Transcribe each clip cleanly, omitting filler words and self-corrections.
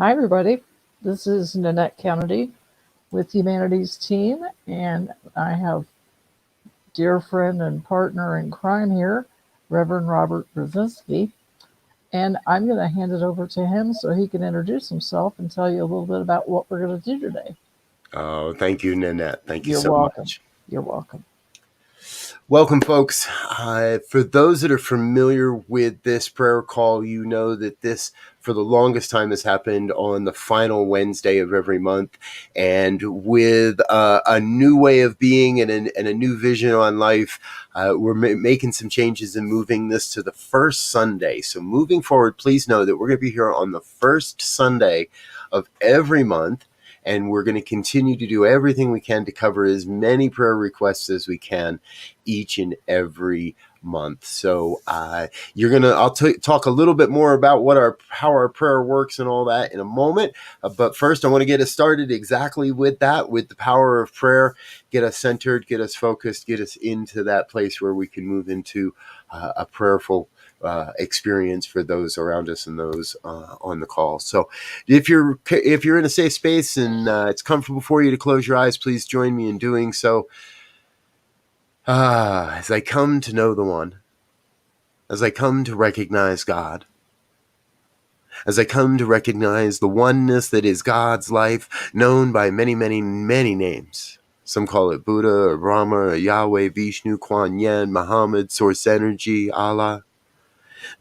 Hi, everybody. This is Nanette Kennedy with Humanities Team, and I have dear friend and partner in crime here, Reverend Robert Brzezinski. And I'm going to hand it over to him so he can introduce himself and tell you a little bit about what we're going to do today. Oh, thank you, Nanette. Thank you You're so welcome. much. You're welcome. Welcome, folks. For those that are familiar with this prayer call, you know that this, for the longest time, has happened on the final Wednesday of every month. And with a new way of being and a new vision on life, we're making some changes and moving this to the first Sunday. So moving forward, please know that we're going to be here on the first Sunday of every month. And we're going to continue to do everything we can to cover as many prayer requests as we can each and every month. So I'll talk a little bit more about how our prayer works and all that in a moment. But first, I want to get us started exactly with that, with the power of prayer. Get us centered, get us focused, get us into that place where we can move into a prayerful experience for those around us and those on the call. So if you're in a safe space and it's comfortable for you to close your eyes, please join me in doing so. As I come to know the One, as I come to recognize God, as I come to recognize the oneness that is God's life, known by many, many, many names. Some call it Buddha, or Brahma, or Yahweh, Vishnu, Kuan Yin, Muhammad, Source Energy, Allah.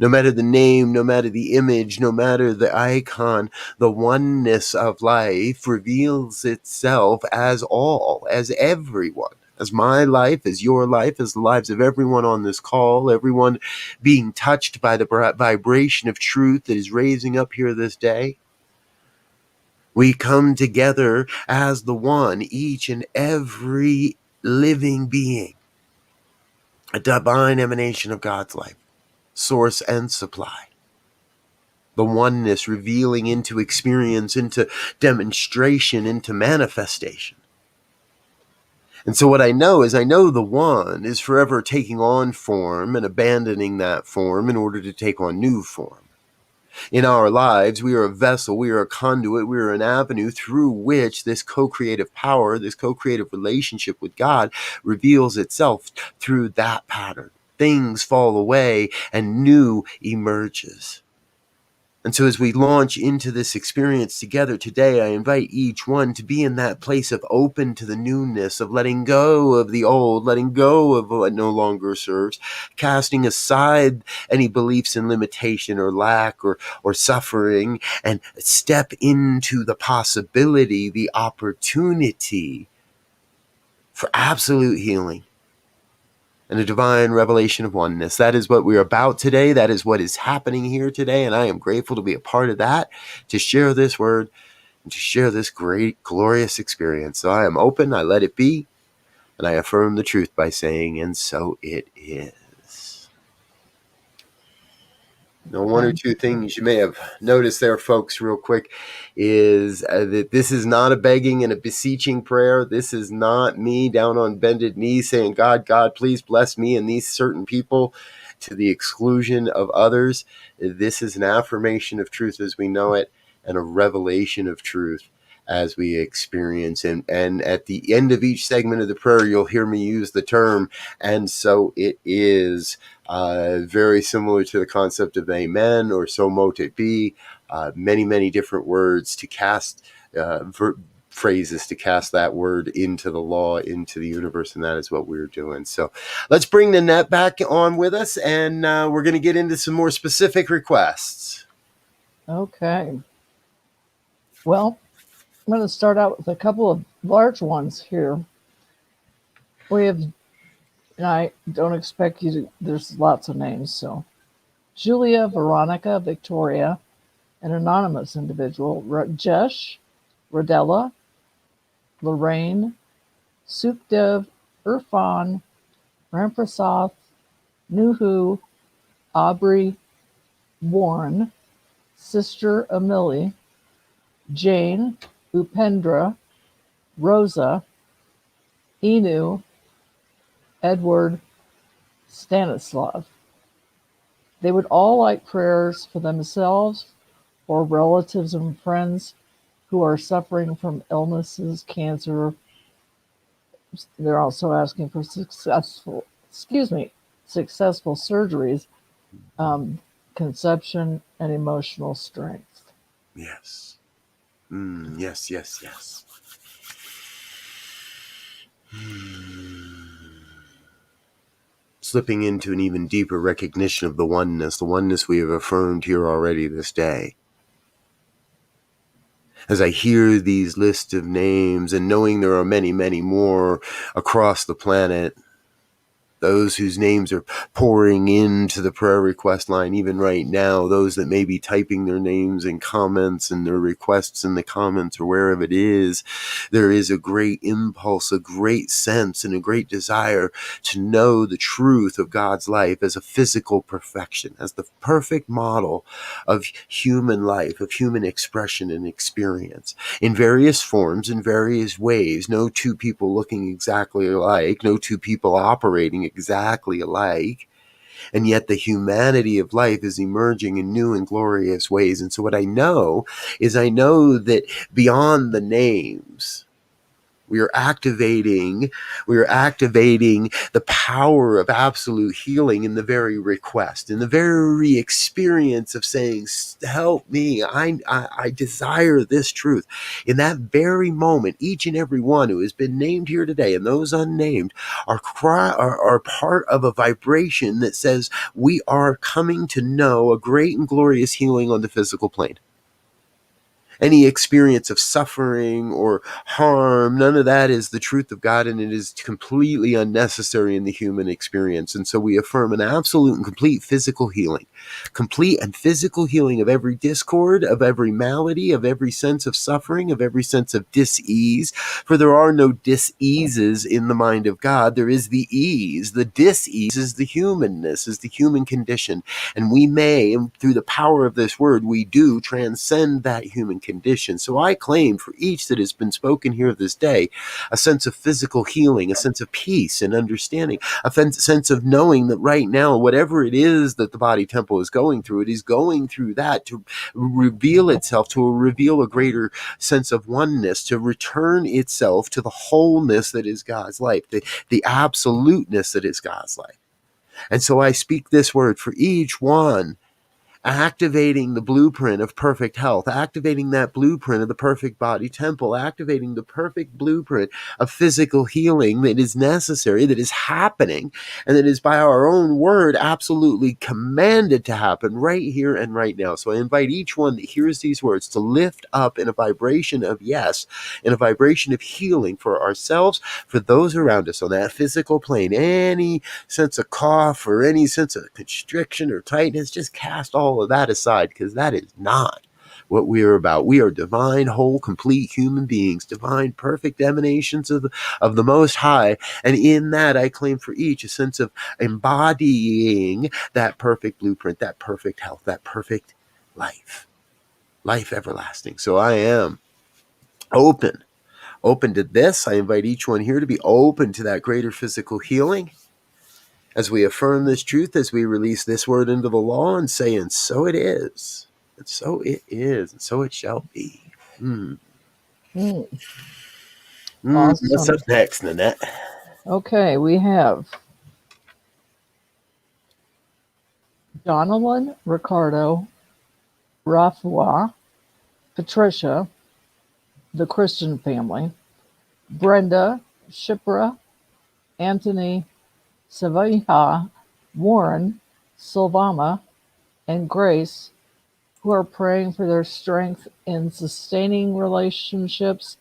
No matter the name, no matter the image, no matter the icon, the oneness of life reveals itself as all, as everyone, as my life, as your life, as the lives of everyone on this call, everyone being touched by the vibration of truth that is raising up here this day. We come together as the one, each and every living being, a divine emanation of God's life, source and supply. The oneness revealing into experience, into demonstration, into manifestation. And so what I know the one is forever taking on form and abandoning that form in order to take on new form. In our lives, we are a vessel, we are a conduit, we are an avenue through which this co-creative power, this co-creative relationship with God reveals itself through that pattern. Things fall away and new emerges. And so as we launch into this experience together today, I invite each one to be in that place of open to the newness, of letting go of the old, letting go of what no longer serves, casting aside any beliefs in limitation or lack or suffering, and step into the possibility, the opportunity for absolute healing and a divine revelation of oneness. That is what we're about today. That is what is happening here today. And I am grateful to be a part of that, to share this word, and to share this great, glorious experience. So I am open, I let it be, and I affirm the truth by saying, and so it is. Now, one or two things you may have noticed there, folks, real quick, is that this is not a begging and a beseeching prayer. This is not me down on bended knees saying, God, please bless me and these certain people to the exclusion of others. This is an affirmation of truth as we know it and a revelation of truth as we experience. And at the end of each segment of the prayer, you'll hear me use the term, and so it is. Very similar to the concept of amen or so mote it be. Many, many different words to cast, phrases to cast that word into the law, into the universe, and that is what we're doing. So let's bring Nanette back on with us, and we're going to get into some more specific requests. Okay. Well, I'm going to start out with a couple of large ones here. We have, and I don't expect you to, there's lots of names, so Julia, Veronica, Victoria, an anonymous individual, Rajesh, Rodella, Lorraine, Sukdev, Irfan, Ramprasad, Nuhu, Aubrey, Warren, Sister Amelie, Jane, Upendra, Rosa, Inu, Edward, Stanislav. They would all like prayers for themselves or relatives and friends who are suffering from illnesses, cancer. They're also asking for successful surgeries, um, conception, and emotional strength. Yes. Yes, yes, yes. Slipping into an even deeper recognition of the oneness we have affirmed here already this day. As I hear these lists of names and knowing there are many, many more across the planet, those whose names are pouring into the prayer request line even right now, those that may be typing their names in comments and their requests in the comments or wherever it is, there is a great impulse, a great sense, and a great desire to know the truth of God's life as a physical perfection, as the perfect model of human life, of human expression and experience in various forms, in various ways. No two people looking exactly alike, no two people operating exactly alike, and yet the humanity of life is emerging in new and glorious ways. And so what I know is I know that beyond the names, we are activating the power of absolute healing in the very request, in the very experience of saying, help me, I desire this truth. In that very moment, each and every one who has been named here today and those unnamed are part of a vibration that says we are coming to know a great and glorious healing on the physical plane. Any experience of suffering or harm, none of that is the truth of God, and it is completely unnecessary in the human experience. And so we affirm an absolute and complete physical healing of every discord, of every malady, of every sense of suffering, of every sense of dis-ease. For there are no dis-eases in the mind of God. There is the ease. The dis-ease is the humanness, is the human condition. And we may, through the power of this word, we do transcend that human condition. So I claim for each that has been spoken here this day, a sense of physical healing, a sense of peace and understanding, a sense of knowing that right now, whatever it is that the body temple is going through, it is going through that to reveal itself, to reveal a greater sense of oneness, to return itself to the wholeness that is God's life, the absoluteness that is God's life. And so I speak this word for each one, activating the blueprint of perfect health, activating that blueprint of the perfect body temple, activating the perfect blueprint of physical healing that is necessary, that is happening, and that is by our own word absolutely commanded to happen right here and right now. So I invite each one that hears these words to lift up in a vibration of yes, in a vibration of healing for ourselves, for those around us on that physical plane. Any sense of cough or any sense of constriction or tightness, just cast all of that aside, because that is not what we are about. We are divine, whole, complete human beings, divine, perfect emanations of the Most High. And in that, I claim for each a sense of embodying that perfect blueprint, that perfect health, that perfect life everlasting. So I am open to this. I invite each one here to be open to that greater physical healing as we affirm this truth, as we release this word into the law and say, and so it is, and so it is, and so it shall be. What's Awesome. up next, Nanette? Okay, we have Jonathan, Ricardo, Rafua, Patricia, the Christian family, Brenda, Shipra, Anthony, Saviha, Warren, Silvana, and Grace, who are praying for their strength in sustaining relationships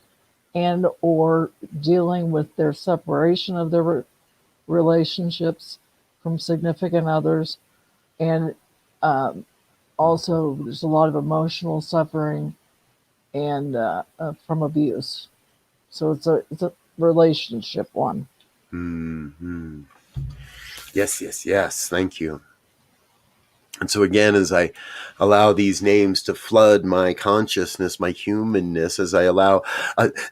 and or dealing with their separation of their relationships from significant others. And also, there's a lot of emotional suffering and from abuse. So it's a relationship one. Yes. Thank you. And so again, as I allow these names to flood my consciousness, my humanness, as I allow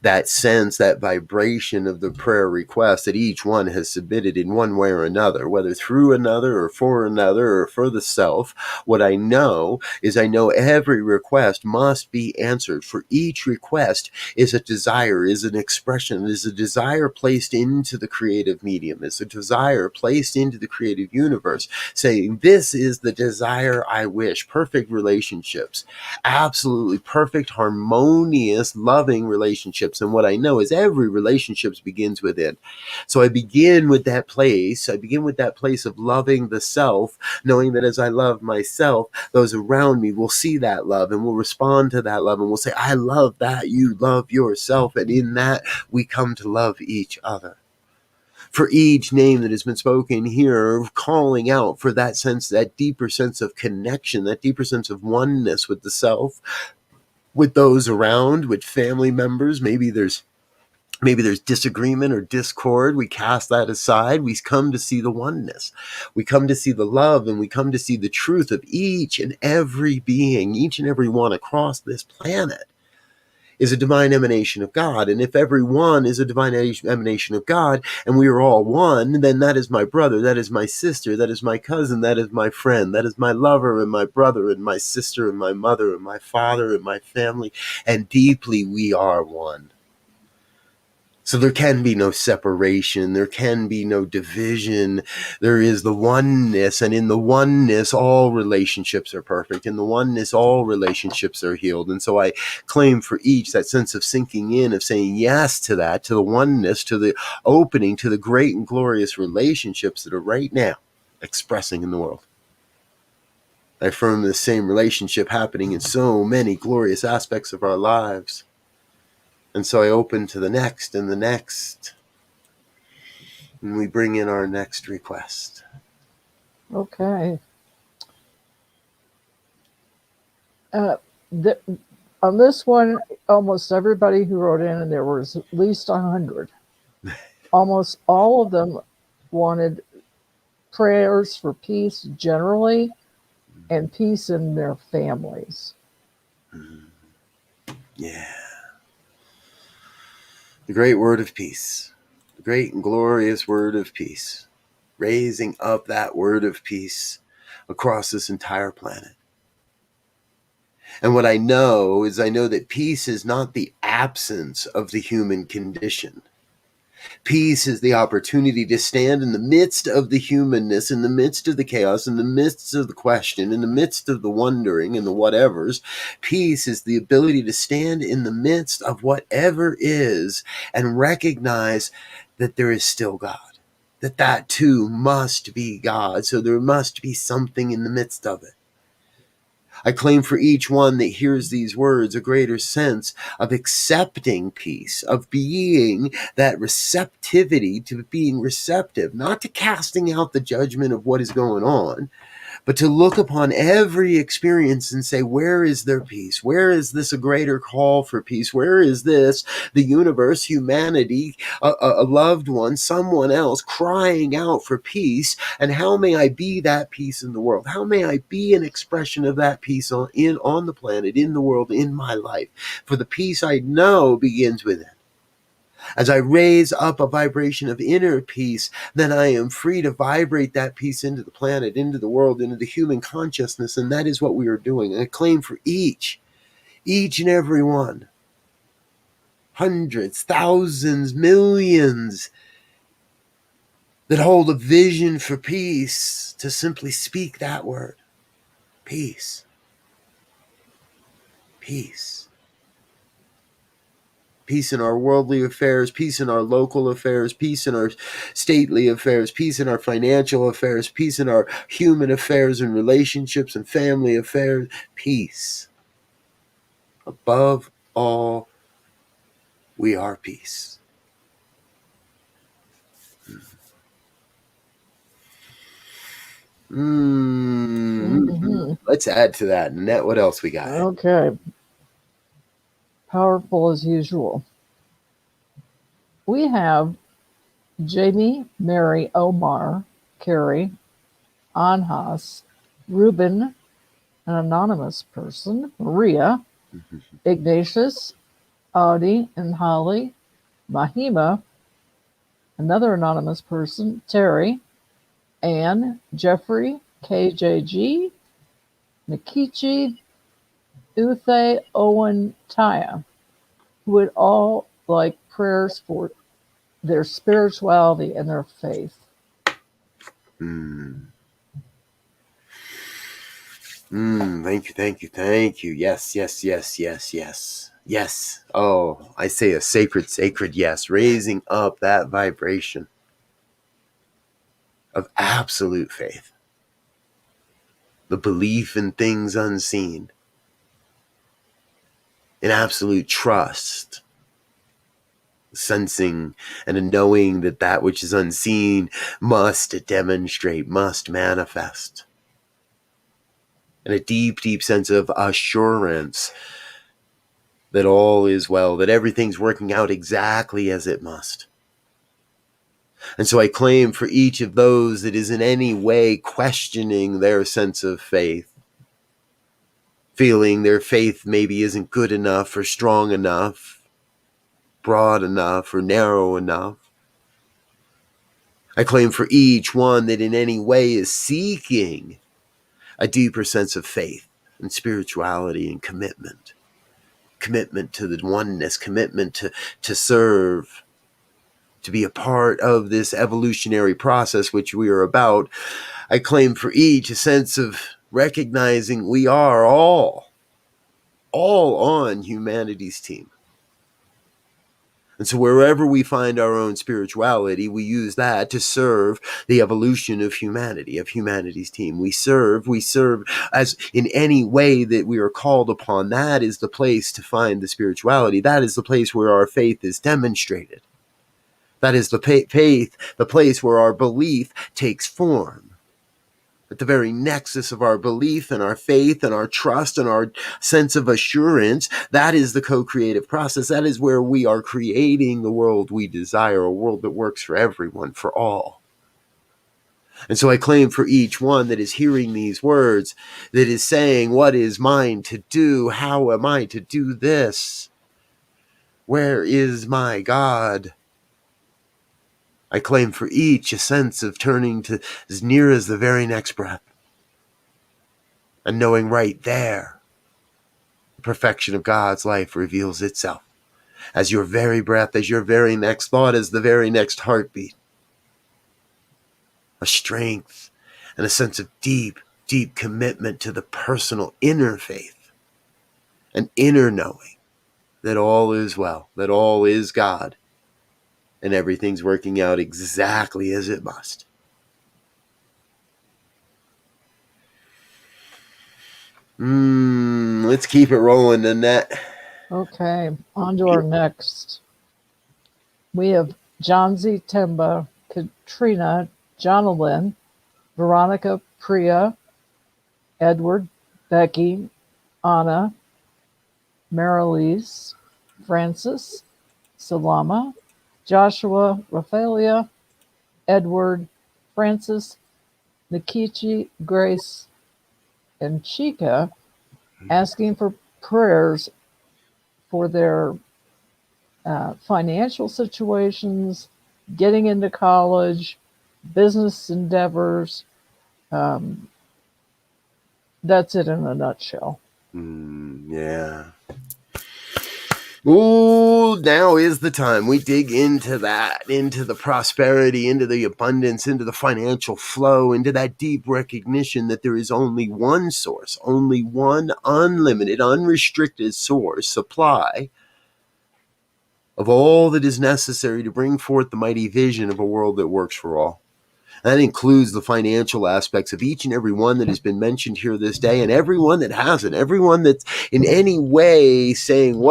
that sense, that vibration of the prayer request that each one has submitted in one way or another, whether through another or for another or for the self, what I know is I know every request must be answered. For each request is a desire, is an expression, is a desire placed into the creative medium, is a desire placed into the creative universe, saying, this is the desire I wish. Perfect relationships, absolutely perfect, harmonious, loving relationships. And what I know is every relationship begins within. So I begin with that place. I begin with that place of loving the self, knowing that as I love myself, those around me will see that love and will respond to that love and will say, I love that you love yourself. And in that, we come to love each other. For each name that has been spoken here, calling out for that sense, that deeper sense of connection, that deeper sense of oneness with the self, with those around, with family members. Maybe there's disagreement or discord. We cast that aside. We come to see the oneness. We come to see the love, and we come to see the truth of each and every being, each and every one across this planet is a divine emanation of God. And if every one is a divine emanation of God, and we are all one, then that is my brother, that is my sister, that is my cousin, that is my friend, that is my lover and my brother and my sister and my mother and my father and my family, and deeply we are one. So there can be no separation. There can be no division. There is the oneness. And in the oneness, all relationships are perfect. In the oneness, all relationships are healed. And so I claim for each that sense of sinking in, of saying yes to that, to the oneness, to the opening, to the great and glorious relationships that are right now expressing in the world. I affirm the same relationship happening in so many glorious aspects of our lives. And so I open to the next and the next. And we bring in our next request. Okay. On this one, almost everybody who wrote in, and there was at least 100, almost all of them wanted prayers for peace generally and peace in their families. Yeah. The great word of peace. The great and glorious word of peace. Raising up that word of peace across this entire planet. And what I know is I know that peace is not the absence of the human condition. Peace is the opportunity to stand in the midst of the humanness, in the midst of the chaos, in the midst of the question, in the midst of the wondering and the whatevers. Peace is the ability to stand in the midst of whatever is and recognize that there is still God, that too must be God. So there must be something in the midst of it. I claim for each one that hears these words a greater sense of accepting peace, of being that receptivity, to being receptive, not to casting out the judgment of what is going on, but to look upon every experience and say, where is there peace? Where is this a greater call for peace? Where is this, the universe, humanity, a loved one, someone else crying out for peace? And how may I be that peace in the world? How may I be an expression of that peace on the planet, in the world, in my life? For the peace I know begins within. As I raise up a vibration of inner peace, then I am free to vibrate that peace into the planet, into the world, into the human consciousness. And that is what we are doing. And I claim for each and every one, hundreds, thousands, millions, that hold a vision for peace, to simply speak that word. Peace. Peace. Peace in our worldly affairs, peace in our local affairs, peace in our stately affairs, peace in our financial affairs, peace in our human affairs and relationships and family affairs. Peace. Above all, we are peace. Let's add to that. Annette, what else we got? Okay. Powerful as usual. We have Jamie, Mary, Omar, Carrie, Anhas, Reuben, an anonymous person, Maria, Ignatius, Audie and Holly, Mahima, another anonymous person, Terry, Anne, Jeffrey, KJG, Nikichi, Uthe, Owen, Taya, who would all like prayers for their spirituality and their faith. Thank you. Yes. Oh, I say a sacred yes, raising up that vibration of absolute faith, the belief in things unseen, in absolute trust, sensing and a knowing that that which is unseen must demonstrate, must manifest, and a deep sense of assurance that all is well, that everything's working out exactly as it must. And so I claim for each of those that is in any way questioning their sense of faith, feeling their faith maybe isn't good enough or strong enough, broad enough or narrow enough. I claim for each one that in any way is seeking a deeper sense of faith and spirituality and commitment to the oneness, commitment to serve, to be a part of this evolutionary process which we are about. I claim for each a sense of recognizing we are all on humanity's team. And so wherever we find our own spirituality, we use that to serve the evolution of humanity, of humanity's team. We serve as in any way that we are called upon. That is the place to find the spirituality. That is the place where our faith is demonstrated. That is the faith, the place where our belief takes form. At the very nexus of our belief and our faith and our trust and our sense of assurance, that is the co-creative process. That is where we are creating the world we desire, a world that works for everyone, for all. And so I claim for each one that is hearing these words, that is saying, what is mine to do? How am I to do this? Where is my God? I claim for each a sense of turning to as near as the very next breath and knowing right there the perfection of God's life reveals itself as your very breath, as your very next thought, as the very next heartbeat. A strength and a sense of deep commitment to the personal inner faith, an inner knowing that all is well, that all is God, and everything's working out exactly as it must. Let's keep it rolling, Annette. Okay, on to our next. We have John Z. Temba, Katrina, Jonalyn, Veronica, Priya, Edward, Becky, Anna, Marilise, Francis, Salama, Joshua, Raphaelia, Edward, Francis, Nikichi, Grace, and Chica, asking for prayers for their financial situations, getting into college, business endeavors. That's it in a nutshell. Yeah. Ooh, now is the time we dig into that, into the prosperity, into the abundance, into the financial flow, into that deep recognition that there is only one source, only one unlimited, unrestricted source, supply of all that is necessary to bring forth the mighty vision of a world that works for all. That includes the financial aspects of each and every one that has been mentioned here this day, and everyone that hasn't, everyone that's in any way saying,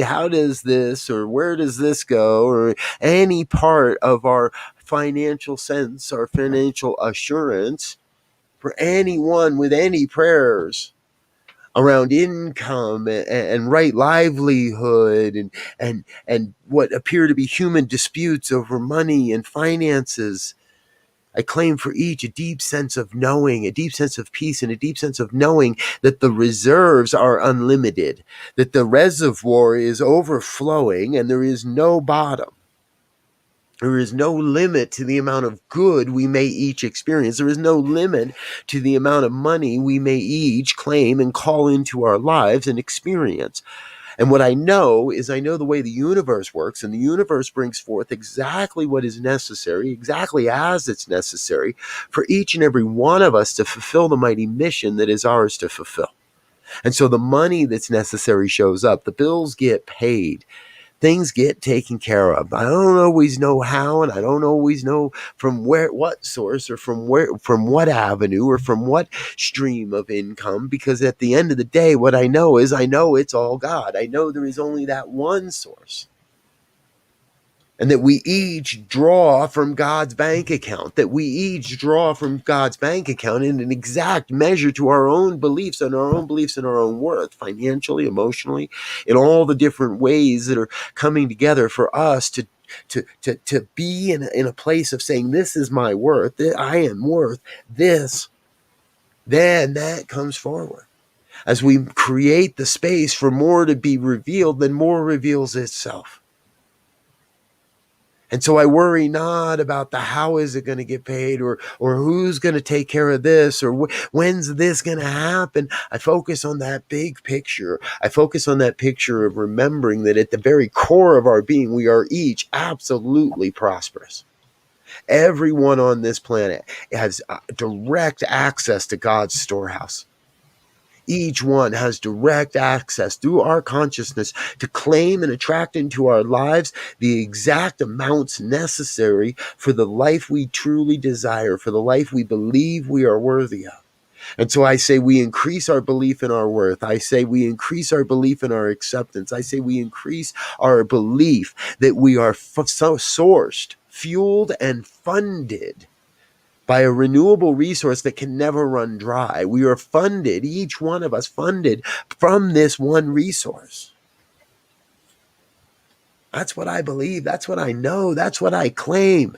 how does this, or where does this go, or any part of our financial sense, our financial assurance, for anyone with any prayers around income and right livelihood and what appear to be human disputes over money and finances. I claim for each a deep sense of knowing, a deep sense of peace, and a deep sense of knowing that the reserves are unlimited, that the reservoir is overflowing and there is no bottom. There is no limit to the amount of good we may each experience. There is no limit to the amount of money we may each claim and call into our lives and experience. And what I know is I know the way the universe works, and the universe brings forth exactly what is necessary, exactly as it's necessary for each and every one of us to fulfill the mighty mission that is ours to fulfill. And so the money that's necessary shows up, the bills get paid, things get taken care of. I don't always know how, and I don't always know from what source, or from what avenue, or from what stream of income, because at the end of the day, what I know is I know it's all God. I know there is only that one source. And that we each draw from God's bank account, in an exact measure to our own beliefs and our own worth, financially, emotionally, in all the different ways that are coming together for us to be in a place of saying, this is my worth, I am worth this. Then that comes forward. As we create the space for more to be revealed, then more reveals itself. And so I worry not about the how is it going to get paid, or who's going to take care of this, or when's this going to happen. I focus on that big picture. I focus on that picture of remembering that at the very core of our being, we are each absolutely prosperous. Everyone on this planet has direct access to God's storehouse. Each one has direct access through our consciousness to claim and attract into our lives the exact amounts necessary for the life we truly desire, for the life we believe we are worthy of. And so I say we increase our belief in our worth. I say we increase our belief in our acceptance. I say we increase our belief that we are sourced, fueled, and funded by a renewable resource that can never run dry. We are funded, each one of us funded from this one resource. That's what I believe. That's what I know. That's what I claim.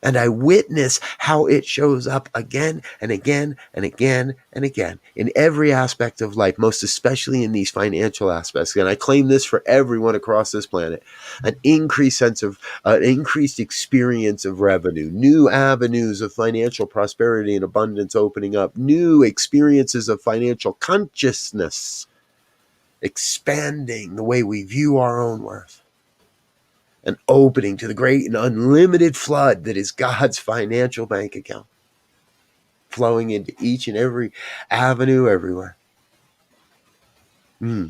And I witness how it shows up again and again and again and again in every aspect of life, most especially in these financial aspects. And I claim this for everyone across this planet: an increased increased experience of revenue, new avenues of financial prosperity and abundance opening up, new experiences of financial consciousness expanding the way we view our own worth. An opening to the great and unlimited flood that is God's financial bank account, flowing into each and every avenue everywhere. Mm-hmm.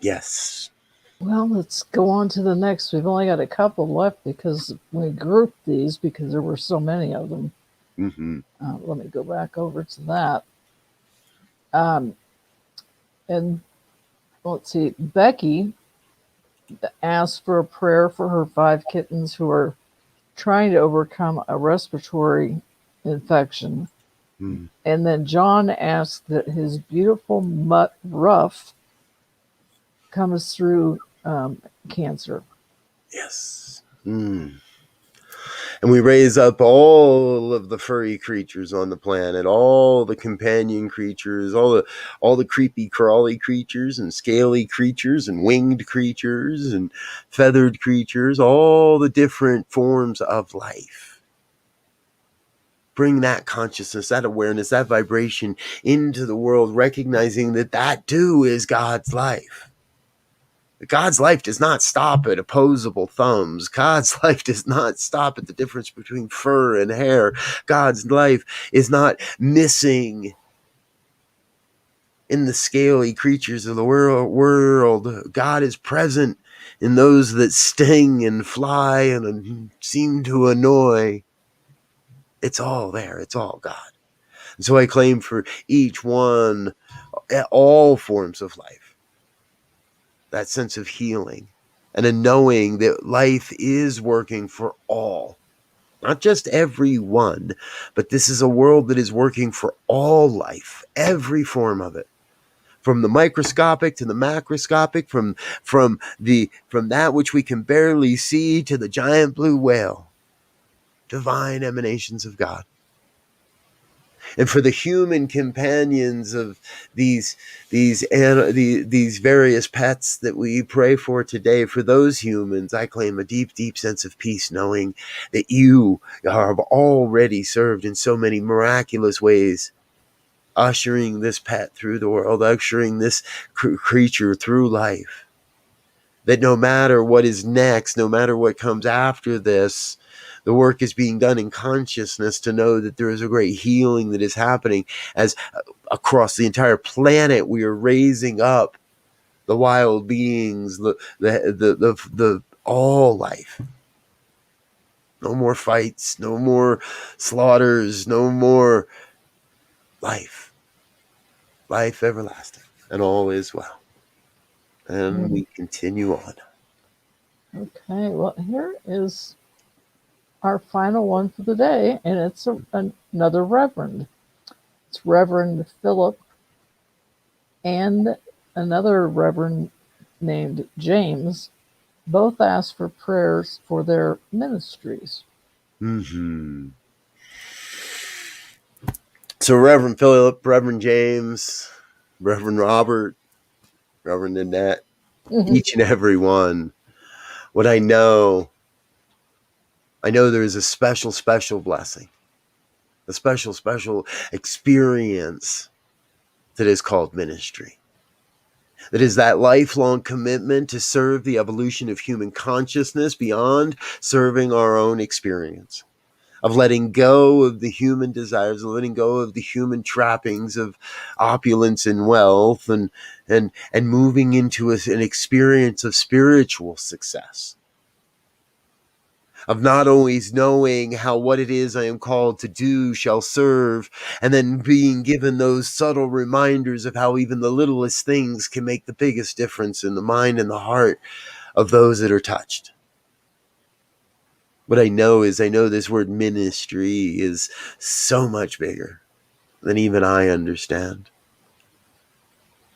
Yes. Well, let's go on to the next. We've only got a couple left because we grouped these because there were so many of them. Let me go back over to that. And let's see, Becky asked for a prayer for her 5 kittens who are trying to overcome a respiratory infection. And then John asked that his beautiful mutt Ruff comes through cancer. Yes. And we raise up all of the furry creatures on the planet, all the companion creatures, all the creepy crawly creatures and scaly creatures and winged creatures and feathered creatures, all the different forms of life. Bring that consciousness, that awareness, that vibration into the world, recognizing that that too is God's life. God's life does not stop at opposable thumbs. God's life does not stop at the difference between fur and hair. God's life is not missing in the scaly creatures of the world. God is present in those that sting and fly and seem to annoy. It's all there. It's all God. And so I claim for each one, all forms of life, that sense of healing and a knowing that life is working for all, not just everyone, but this is a world that is working for all life, every form of it, from the microscopic to the macroscopic, from that which we can barely see to the giant blue whale, divine emanations of God. And for the human companions of these various pets that we pray for today, for those humans, I claim a deep, deep sense of peace, knowing that you have already served in so many miraculous ways, ushering this pet through the world, ushering this creature through life. That no matter what is next, no matter what comes after this, the work is being done in consciousness to know that there is a great healing that is happening as across the entire planet we are raising up the wild beings, the all life. No more fights, no more slaughters, no more life. Life everlasting, and all is well. And we continue on. Okay, well, here is our final one for the day, and it's another Reverend. It's Reverend Philip and another Reverend named James. Both asked for prayers for their ministries. Mm-hmm. So Reverend Philip, Reverend James, Reverend Robert, Reverend Annette, each and every one. What I know there is a special, special blessing, a special, special experience that is called ministry. That is that lifelong commitment to serve the evolution of human consciousness beyond serving our own experience, of letting go of the human desires, of letting go of the human trappings of opulence and wealth, and moving into an experience of spiritual success. Of not always knowing how what it is I am called to do shall serve, and then being given those subtle reminders of how even the littlest things can make the biggest difference in the mind and the heart of those that are touched. What I know is this word ministry is so much bigger than even I understand.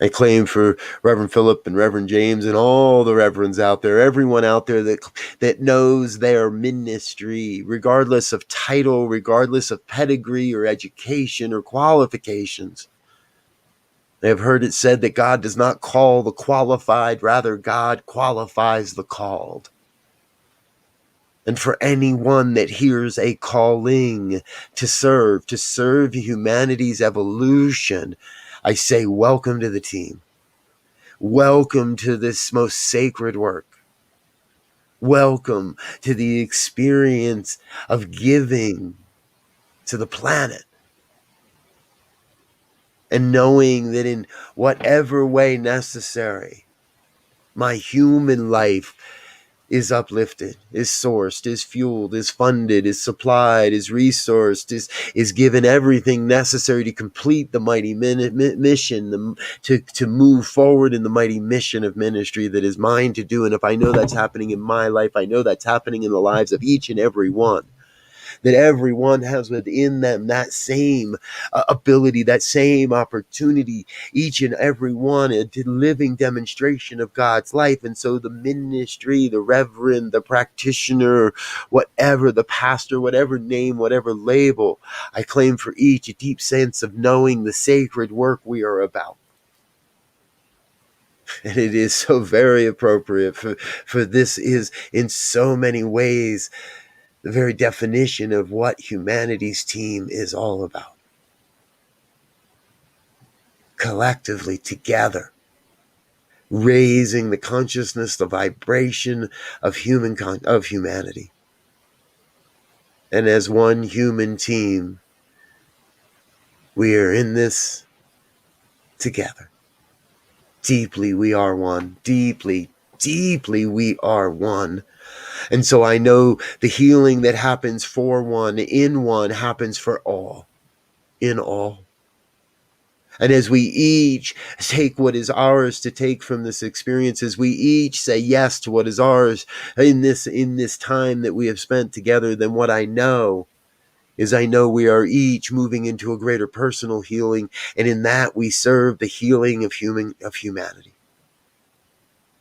I claim for Reverend Philip and Reverend James and all the reverends out there, everyone out there that knows their ministry, regardless of title, regardless of pedigree or education or qualifications. I have heard it said that God does not call the qualified, rather God qualifies the called. And for anyone that hears a calling to serve humanity's evolution, I say, welcome to the team. Welcome to this most sacred work. Welcome to the experience of giving to the planet. And knowing that in whatever way necessary, my human life is uplifted, is sourced, is fueled, is funded, is supplied, is resourced, is given everything necessary to complete the mighty mission, to move forward in the mighty mission of ministry that is mine to do. And if I know that's happening in my life, I know that's happening in the lives of each and every one. That everyone has within them that same ability, that same opportunity, each and every one a living demonstration of God's life. And so the ministry, the reverend, the practitioner, whatever, the pastor, whatever name, whatever label, I claim for each a deep sense of knowing the sacred work we are about. And it is so very appropriate, for this is in so many ways the very definition of what humanity's team is all about. Collectively, together, raising the consciousness, the vibration of humanity. And as one human team, we are in this together. Deeply we are one. Deeply, deeply we are one. And so I know the healing that happens for one, in one, happens for all, in all. And as we each take what is ours to take from this experience, as we each say yes to what is ours in this time that we have spent together, then what I know is I know we are each moving into a greater personal healing, and in that we serve the healing of humanity.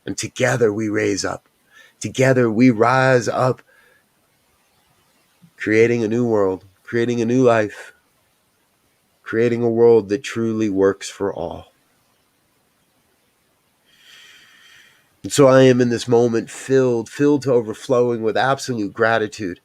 And together we raise up. Together we rise up, creating a new world, creating a new life, creating a world that truly works for all. And so I am in this moment filled to overflowing with absolute gratitude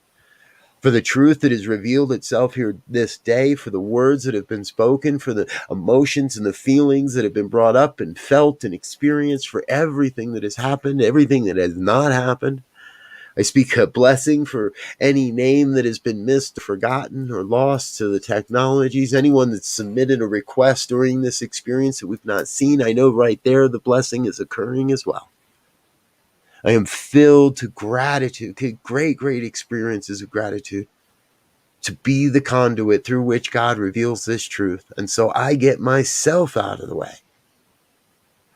for the truth that has revealed itself here this day, for the words that have been spoken, for the emotions and the feelings that have been brought up and felt and experienced, for everything that has happened, everything that has not happened. I speak a blessing for any name that has been missed, forgotten, or lost to the technologies. Anyone that's submitted a request during this experience that we've not seen, I know right there the blessing is occurring as well. I am filled to gratitude, to great experiences of gratitude, to be the conduit through which God reveals this truth. And so I get myself out of the way,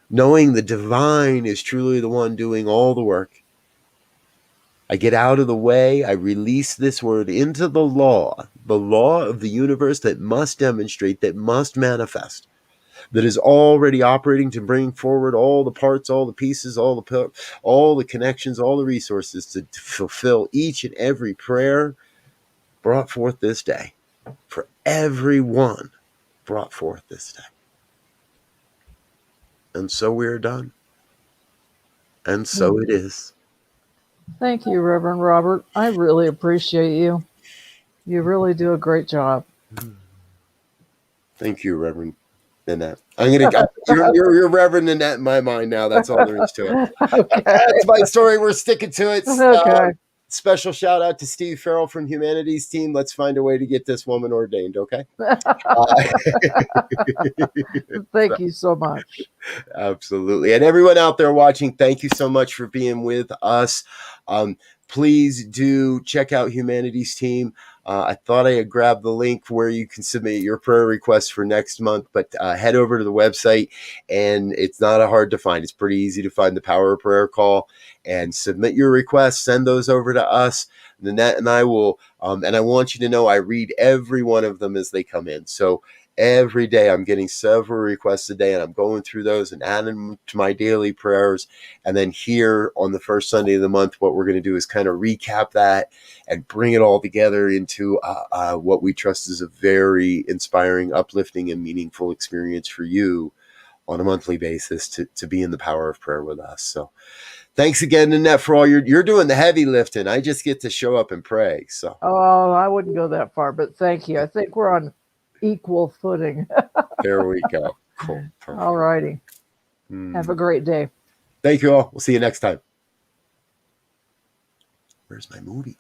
knowing the divine is truly the one doing all the work. I get out of the way. I release this word into the law of the universe that must demonstrate, that must manifest, that is already operating to bring forward all the parts, all the pieces, all the connections, all the resources to fulfill each and every prayer brought forth this day, for everyone brought forth this day. And so we are done. And so it is. Thank you, Reverend Robert. I really appreciate you. You really do a great job. Thank you, Reverend Nanette. You're Reverend Nanette in my mind now. That's all there is to it. Okay. That's my story. We're sticking to it. Okay. Special shout out to Steve Farrell from Humanities Team. Let's find a way to get this woman ordained, okay? Thank you so much. Absolutely. And everyone out there watching, thank you so much for being with us. Please do check out Humanities Team. I thought I had grabbed the link where you can submit your prayer requests for next month, but head over to the website, and it's not hard to find. It's pretty easy to find the Power of Prayer call and submit your requests. Send those over to us. Nanette and I will, and I want you to know I read every one of them as they come in. So every day I'm getting several requests a day, and I'm going through those and adding them to my daily prayers. And then here on the first Sunday of the month, what we're going to do is kind of recap that and bring it all together into what we trust is a very inspiring, uplifting, and meaningful experience for you on a monthly basis to be in the power of prayer with us. So thanks again, Nanette, for all you're doing the heavy lifting. I just get to show up and pray. So I wouldn't go that far, but thank you. I think we're on equal footing. there we go. Cool. Perfect. All righty. Have a great day. Thank you all. We'll see you next time. Where's my movie?